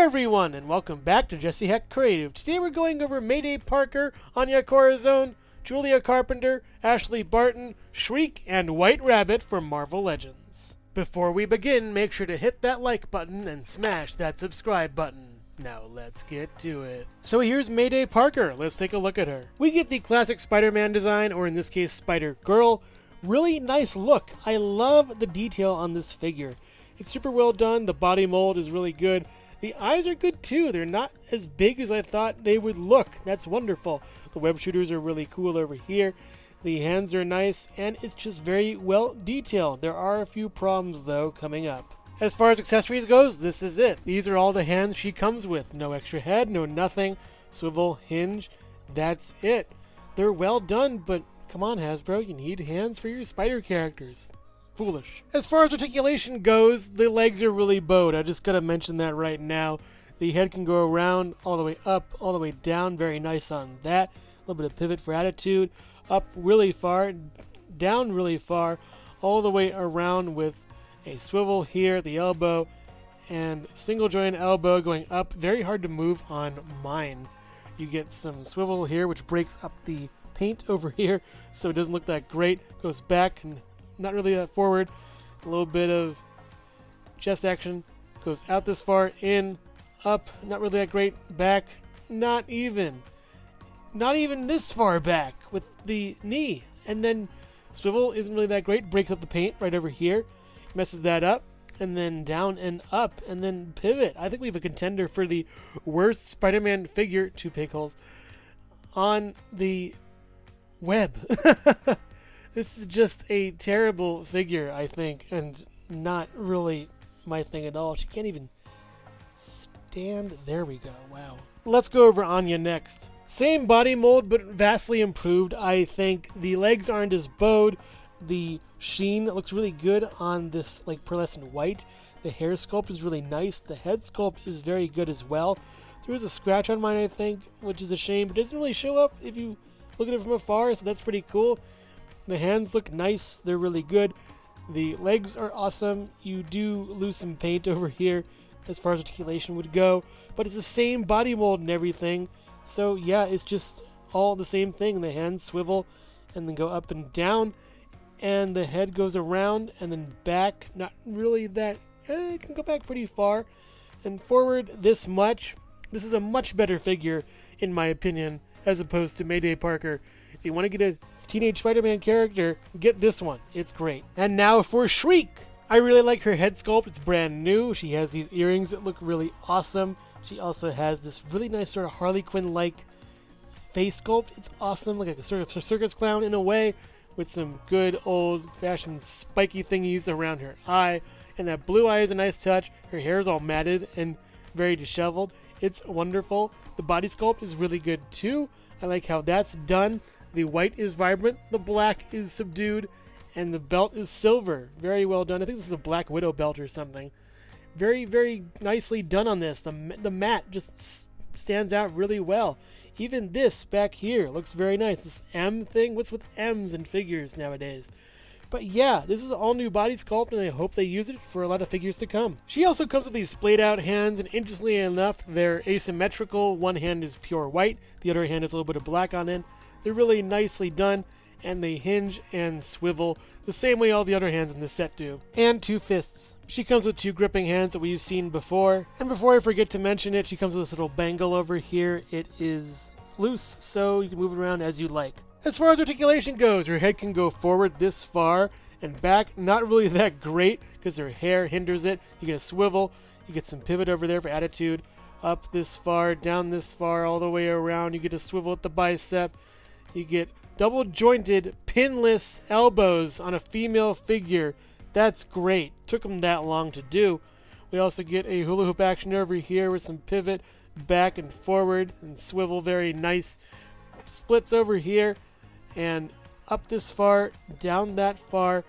everyone, and welcome back to Jesse Hecht Creative. Today we're going over Mayday Parker, Anya Corazon, Julia Carpenter, Ashley Barton, Shriek, and White Rabbit from Marvel Legends. Before we begin, make sure to hit that like button and smash that subscribe button. Now let's get to it. So here's Mayday Parker. Let's take a look at her. We get the classic Spider-Man design, or in this case Spider-Girl. Really nice look. I love the detail on this figure. It's super well done. The body mold is really good. The eyes are good too. They're not as big as I thought they would look. That's wonderful. The web shooters are really cool over here. The hands are nice, and it's just very well detailed. There are a few problems though coming up. As far as accessories goes, this is it. These are all the hands she comes with. No extra head, no nothing. Swivel, hinge. That's it. They're well done, but come on, Hasbro, you need hands for your spider characters. Foolish. As far as articulation goes, the legs are really bowed. I just gotta mention that right now. The head can go around, all the way up, all the way down. Very nice on that. A little bit of pivot for attitude. Up really far, down really far, all the way around with a swivel here at the elbow, and single joint elbow going up. Very hard to move on mine. You get some swivel here, which breaks up the paint over here, so it doesn't look that great. Goes back and not really forward. A little bit of chest action. Goes out this far, in, up, not really that great. Back, not even this far back with the knee. And then swivel isn't really that great. Breaks up the paint right over here. Messes that up. And then down and up. And then pivot. I think we have a contender for the worst Spider-Man figure, 2 pig holes, on the web. This is just a terrible figure, I think, and not really my thing at all. She can't even stand. There we go. Wow. Let's go over Anya next. Same body mold, but vastly improved, I think. The legs aren't as bowed. The sheen looks really good on this like pearlescent white. The hair sculpt is really nice. The head sculpt is very good as well. There is a scratch on mine, I think, which is a shame, but it doesn't really show up if you look at it from afar, so that's pretty cool. The hands look nice. They're really good. The legs are awesome. You do lose some paint over here as far as articulation would go, but it's the same body mold and everything. So yeah, it's just all the same thing. The hands swivel and then go up and down, and the head goes around and then back. Not really that. It can go back pretty far and forward this much. This is a much better figure, in my opinion, as opposed to Mayday Parker. If you want to get a teenage Spider-Man character, get this one. It's great. And now for Shriek. I really like her head sculpt. It's brand new. She has these earrings that look really awesome. She also has this really nice sort of Harley Quinn-like face sculpt. It's awesome, like a sort of circus clown in a way, with some good old-fashioned spiky thingies around her eye. And that blue eye is a nice touch. Her hair is all matted and very disheveled. It's wonderful. The body sculpt is really good too. I like how that's done. The white is vibrant, the black is subdued, and the belt is silver. Very well done. I think this is a Black Widow belt or something. Very, very nicely done on this. The matte just stands out really well. Even this back here looks very nice. This M thing, what's with M's and figures nowadays? But yeah, this is an all-new body sculpt, and I hope they use it for a lot of figures to come. She also comes with these splayed-out hands, and interestingly enough, they're asymmetrical. One hand is pure white, the other hand has a little bit of black on it. They're really nicely done, and they hinge and swivel the same way all the other hands in this set do. And 2 fists. She comes with 2 gripping hands that we've seen before. And before I forget to mention it, she comes with this little bangle over here. It is loose, so you can move it around as you like. As far as articulation goes, her head can go forward this far and back. Not really that great because her hair hinders it. You get a swivel. You get some pivot over there for attitude. Up this far, down this far, all the way around. You get a swivel at the bicep. You get double jointed, pinless elbows on a female figure. That's great. Took them that long to do. We also get a hula hoop action over here with some pivot back and forward and swivel. Very nice. Splits over here and up this far, down that far,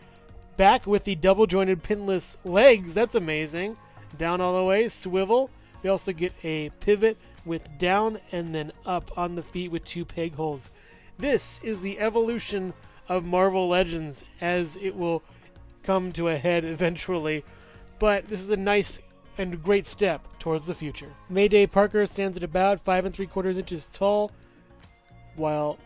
back with the double jointed pinless legs. That's amazing. Down all the way, swivel. We also get a pivot with down and then up on the feet with 2 peg holes. This is the evolution of Marvel Legends as it will come to a head eventually. But this is a nice and great step towards the future. Mayday Parker stands at about 5 3/4 inches tall, while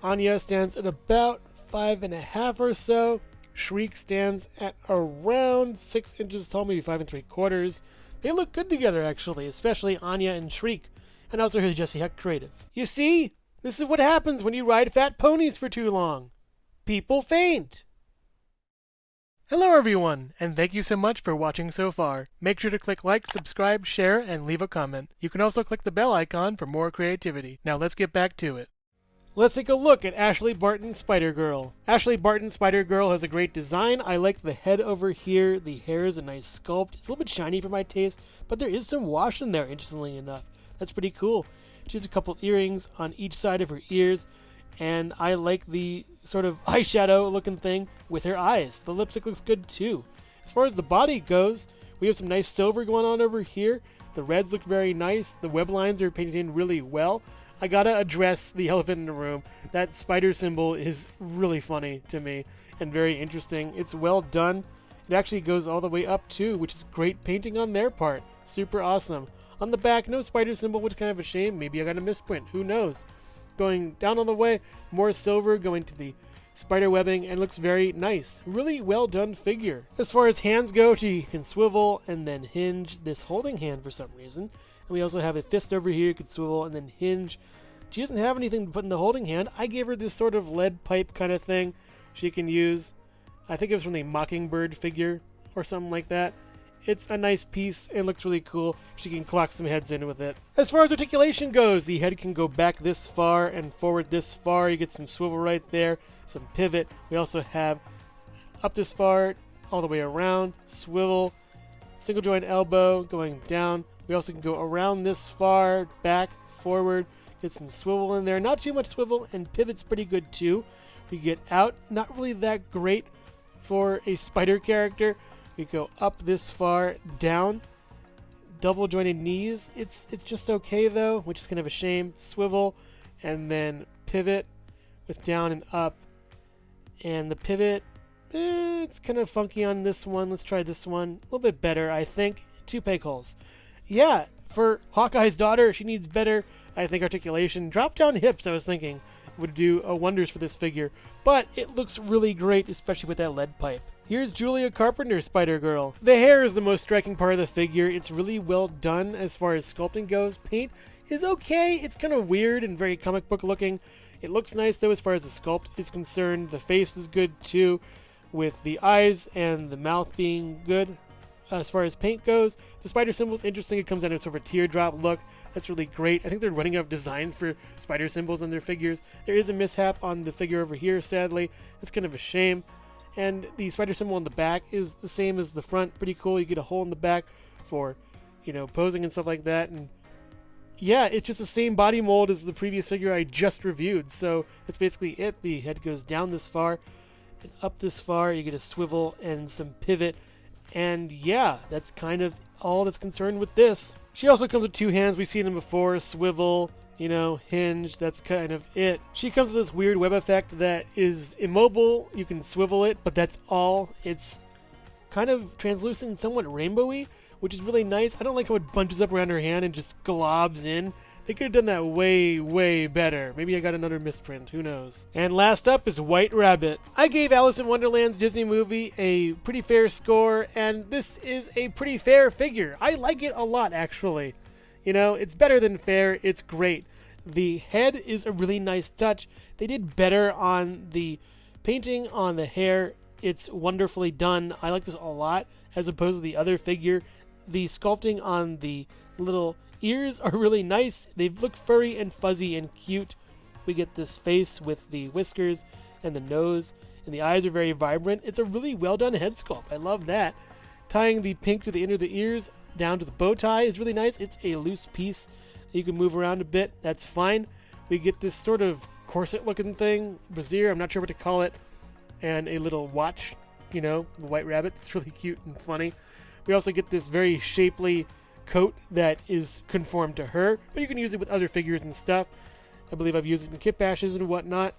Anya stands at about 5.5 or so. Shriek stands at around 6 inches tall, maybe 5 3/4. They look good together, actually, especially Anya and Shriek. And also here's Jesse Hecht Creative. You see, this is what happens when you ride fat ponies for too long. People faint. Hello everyone, and thank you so much for watching so far. Make sure to click like, subscribe, share, and leave a comment. You can also click the bell icon for more creativity. Now let's get back to it. Let's take a look at Ashley Barton's Spider-Girl. Ashley Barton's Spider-Girl has a great design. I like the head over here. The hair is a nice sculpt. It's a little bit shiny for my taste, but there is some wash in there, interestingly enough. That's pretty cool. She has a couple earrings on each side of her ears, and I like the sort of eyeshadow looking thing with her eyes. The lipstick looks good too. As far as the body goes, we have some nice silver going on over here. The reds look very nice. The web lines are painted in really well. I gotta address the elephant in the room. That spider symbol is really funny to me and very interesting. It's well done. It actually goes all the way up too, which is great painting on their part. Super awesome. On the back, no spider symbol, which is kind of a shame. Maybe I got a misprint. Who knows? Going down all the way, more silver going to the spider webbing, and looks very nice. Really well done figure. As far as hands go, she can swivel and then hinge this holding hand for some reason. And we also have a fist over here, you can swivel and then hinge. She doesn't have anything to put in the holding hand. I gave her this sort of lead pipe kind of thing she can use. I think it was from the Mockingbird figure or something like that. It's a nice piece and looks really cool. She can clock some heads in with it. As far as articulation goes, the head can go back this far and forward this far. You get some swivel right there, some pivot. We also have up this far, all the way around, swivel, single joint elbow going down. We also can go around this far, back, forward, get some swivel in there. Not too much swivel, and pivot's pretty good too. We get out, not really that great for a spider character. We go up this far, down, double jointed knees. It's just okay though, which is kind of a shame. Swivel, and then pivot with down and up. And the pivot, it's kind of funky on this one. Let's try this one. A little bit better, I think. 2 peg holes. Yeah, for Hawkeye's daughter, she needs better, I think, articulation. Drop down hips, I was thinking, would do wonders for this figure. But it looks really great, especially with that lead pipe. Here's Julia Carpenter's Spider-Girl. The hair is the most striking part of the figure. It's really well done as far as sculpting goes. Paint is okay. It's kind of weird and very comic book looking. It looks nice though as far as the sculpt is concerned. The face is good too, with the eyes and the mouth being good. As far as paint goes, the spider symbol is interesting. It comes down to sort of a teardrop look. That's really great. I think they're running out of design for spider symbols on their figures. There is a mishap on the figure over here, sadly. It's kind of a shame. And the spider symbol on the back is the same as the front. Pretty cool. You get a hole in the back for, posing and stuff like that. And yeah, it's just the same body mold as the previous figure I just reviewed. So that's basically it. The head goes down this far and up this far. You get a swivel and some pivot. And yeah, that's kind of all that's concerned with this. She also comes with 2 hands. We've seen them before. Swivel, hinge. That's kind of it. She comes with this weird web effect that is immobile. You can swivel it, but that's all. It's kind of translucent and somewhat rainbowy, which is really nice. I don't like how it bunches up around her hand and just globs in. They could have done that way, way better. Maybe I got another misprint. Who knows? And last up is White Rabbit. I gave Alice in Wonderland's Disney movie a pretty fair score, and this is a pretty fair figure. I like it a lot, actually. It's better than fair. It's great. The head is a really nice touch. They did better on the painting on the hair. It's wonderfully done. I like this a lot, as opposed to the other figure. The sculpting on the little ears are really nice. They look furry and fuzzy and cute. We get this face with the whiskers and the nose, and the eyes are very vibrant. It's a really well done head sculpt. I love that. Tying the pink to the end of the ears down to the bow tie is really nice. It's a loose piece that you can move around a bit. That's fine. We get this sort of corset looking thing, brassiere, I'm not sure what to call it, and a little watch, the White Rabbit. It's really cute and funny. We also get this very shapely coat that is conformed to her, but you can use it with other figures and stuff. I believe I've used it in kit bashes and whatnot,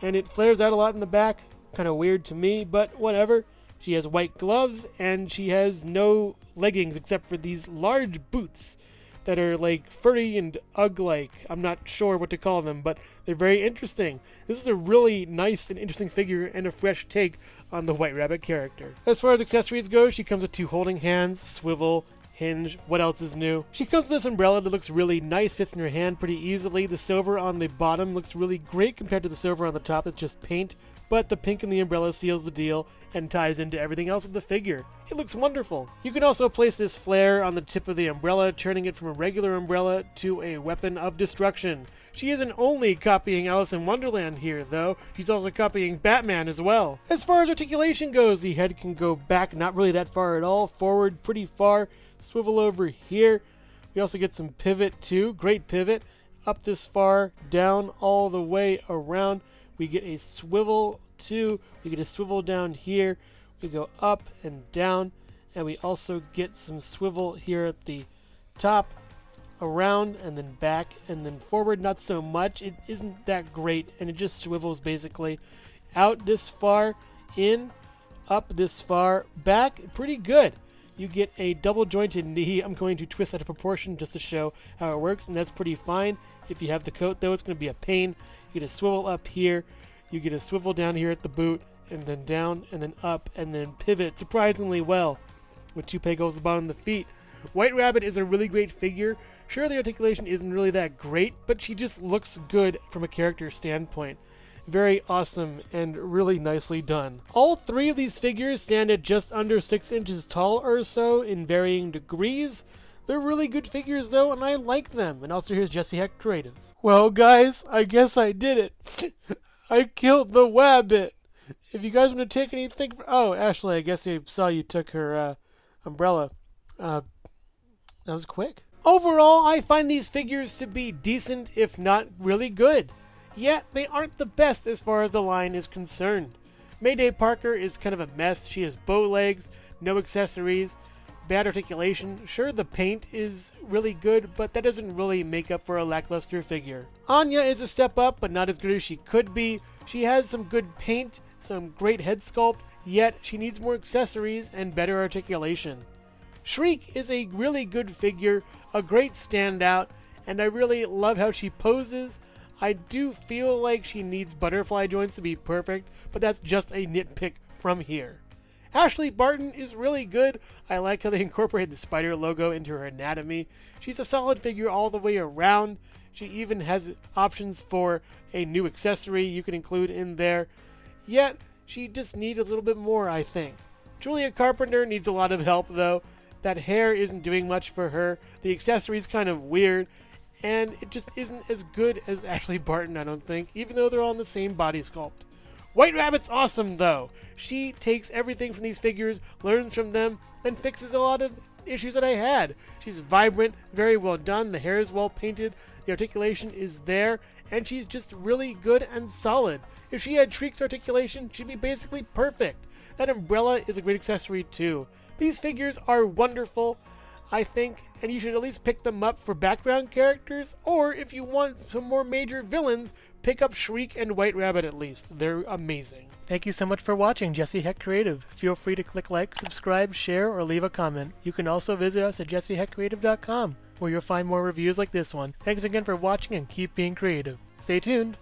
and it flares out a lot in the back. Kind of weird to me, but whatever. She has white gloves, and she has no leggings except for these large boots that are like furry and Ugg-like. I'm not sure what to call them, but they're very interesting. This is a really nice and interesting figure and a fresh take on the White Rabbit character. As far as accessories go, she comes with 2 holding hands, swivel, hinge. What else is new? She comes with this umbrella that looks really nice, fits in her hand pretty easily. The silver on the bottom looks really great compared to the silver on the top. It's just paint, but the pink in the umbrella seals the deal and ties into everything else of the figure. It looks wonderful. You can also place this flare on the tip of the umbrella, turning it from a regular umbrella to a weapon of destruction. She isn't only copying Alice in Wonderland here, though. She's also copying Batman as well. As far as articulation goes, the head can go back not really that far at all, forward pretty far, swivel over here. We also get some pivot too, great pivot, up this far, down all the way around. We get a swivel too, we get a swivel down here, we go up and down, and we also get some swivel here at the top, around and then back and then forward. Not so much, it isn't that great, and it just swivels basically out this far, in, up this far, back, pretty good. You get a double jointed knee. I'm going to twist out of proportion just to show how it works, and that's pretty fine. If you have the coat though, it's going to be a pain. You get a swivel up here, you get a swivel down here at the boot, and then down, and then up, and then pivot surprisingly well with 2 peg holes at the bottom of the feet. White Rabbit is a really great figure. Sure, the articulation isn't really that great, but she just looks good from a character standpoint. Very awesome and really nicely done. All 3 of these figures stand at just under 6 inches tall or so in varying degrees. They're really good figures though, and I like them. And also here's Jesse Hecht Creative. Well guys, I guess I did it. I killed the Wabbit. If you guys want to take anything... Oh, Ashley, I guess I saw you took her umbrella. That was quick. Overall, I find these figures to be decent, if not really good. Yet, they aren't the best as far as the line is concerned. Mayday Parker is kind of a mess. She has bow legs, no accessories, bad articulation. Sure, the paint is really good, but that doesn't really make up for a lackluster figure. Anya is a step up, but not as good as she could be. She has some good paint, some great head sculpt, yet she needs more accessories and better articulation. Shriek is a really good figure, a great standout, and I really love how she poses. I do feel like she needs butterfly joints to be perfect, but that's just a nitpick from here. Ashley Barton is really good. I like how they incorporated the spider logo into her anatomy. She's a solid figure all the way around. She even has options for a new accessory you can include in there. Yet, she just needs a little bit more, I think. Julia Carpenter needs a lot of help, though. That hair isn't doing much for her. The accessory's kind of weird. And it just isn't as good as Ashley Barton, I don't think, even though they're all in the same body sculpt. White Rabbit's awesome, though. She takes everything from these figures, learns from them, and fixes a lot of issues that I had. She's vibrant, very well done, the hair is well painted, the articulation is there, and she's just really good and solid. If she had Shriek's articulation, she'd be basically perfect. That umbrella is a great accessory, too. These figures are wonderful, I think, and you should at least pick them up for background characters, or if you want some more major villains, pick up Shriek and White Rabbit at least. They're amazing. Thank you so much for watching Jesse Hecht Creative. Feel free to click like, subscribe, share, or leave a comment. You can also visit us at jessehechtcreative.com, where you'll find more reviews like this one. Thanks again for watching and keep being creative. Stay tuned.